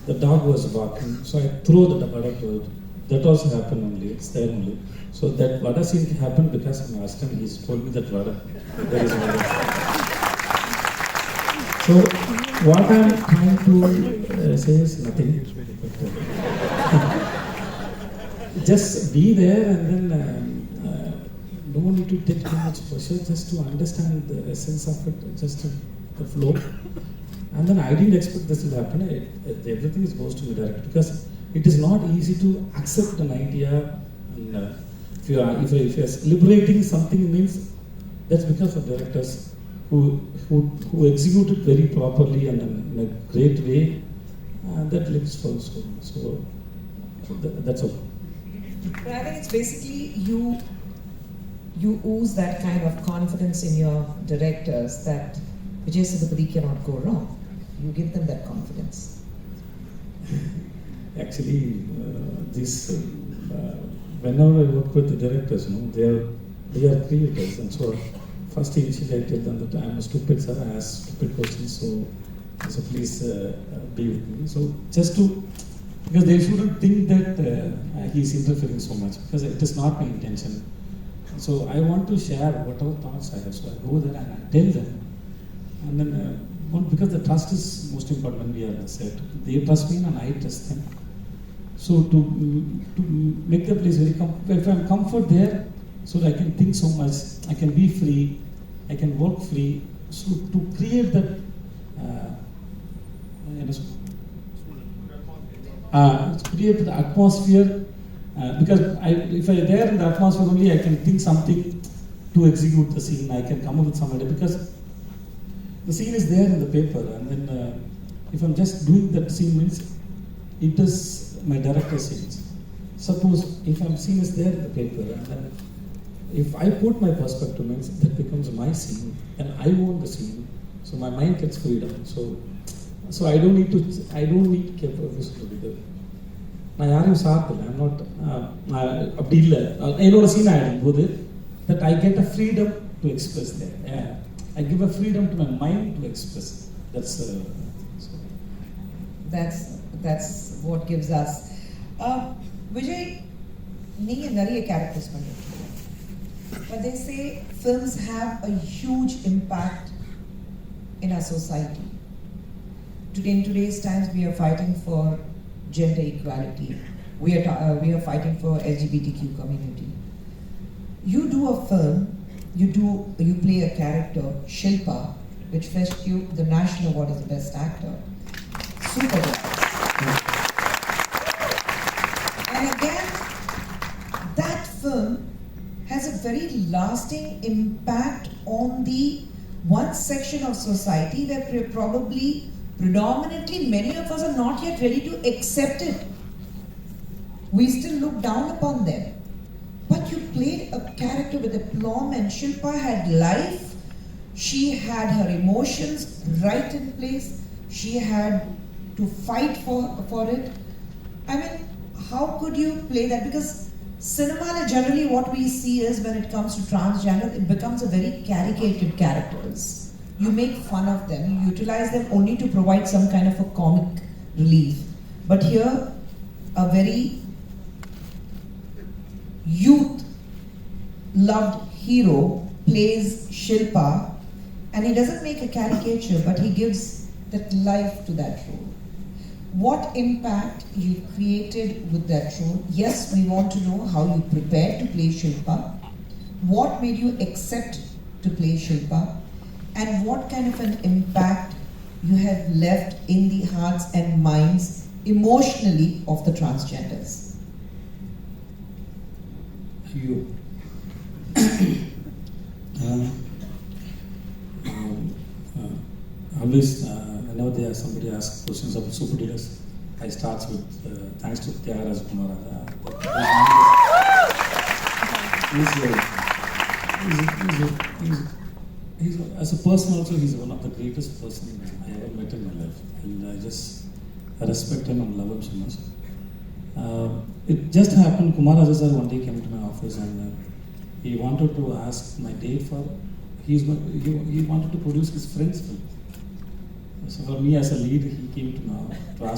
the dog was barking, so I threw the vada to it. That also happened only, it's there only. So that vada scene happened because my assistant, he's told me that vada, there is vada. So what I'm trying to say is nothing. Just be there and then don't need to take too much pressure, just to understand the essence of it, just the flow. And then I didn't expect this will happen. Everything goes to me direct because it is not easy to accept an idea. And if you are liberating something, means that's because of directors who execute it very properly and in a great way. That lives for so that's all. But I think it's basically you ooze that kind of confidence in your directors that Vijay Sethupathi cannot go wrong. You give them that confidence. Actually, whenever I work with the directors, they are creators, and so first initially I tell them that I am a stupid sir, I ask stupid questions, so please be with me. So just because they shouldn't think that he's interfering so much, because it is not my intention. So I want to share whatever thoughts I have. So I go there and I tell them, and then because the trust is most important when we are on the set. They trust me and I trust them. So to make the place very if I'm comfort there, so that I can think so much, I can be free, I can work free. So to create that, create the atmosphere. Because if I'm there in the atmosphere only, I can think something to execute the scene. I can come up with some idea because the scene is there in the paper, and then if I'm just doing that scene, means it is my director's scenes. Suppose if I'm scene is there in the paper, and then if I put my perspective, means that becomes my scene, and I own the scene. So my mind gets freedom. So I don't need capabilities to be there. நான் யாரையும் சாப்பிடல, I'm not அப்படி இல்லை, என்னோட scene ஆகிடும் போது that I get a freedom to express there. Yeah. I give a freedom to my mind to express. That's what gives us. Vijay, நீங்க நிறைய characters பண்ணிருக்கீங்க. But they say films have a huge impact in our society. In today's times, we are fighting for gender equality. We are fighting for LGBTQ community. You do a film, you play a character, Shilpa, which fetched you the National Award as the Best Actor. Super good. And again, that film has a very lasting impact on the one section of society where probably predominantly many of us are not yet ready to accept it. We still look down upon them. But you played a character with aplomb, and Shilpa had life. She had her emotions right in place. She had to fight for it. I mean, how could you play that? Because cinema generally what we see is when it comes to transgender, it becomes a very caricated characters. You make fun of them, you utilize them only to provide some kind of a comic relief. But here, a very youth-loved hero plays Shilpa, and he doesn't make a caricature, but he gives that life to that role. What impact you created with that role? Yes, we want to know how you prepared to play Shilpa. What made you accept to play Shilpa? And what kind of an impact you have left in the hearts and minds emotionally of the transgenders? You. Always, whenever somebody asks questions about superheroes, I start with thanks to Tyagaraja Kumar. He's as a person also, he's one of the greatest person I ever met in my life, and I respect him and love him so much. It just happened, Kumaraja sir one day came to my office, and he wanted to ask my date for, he wanted to produce his friend's film. So for me as a lead, he came to ask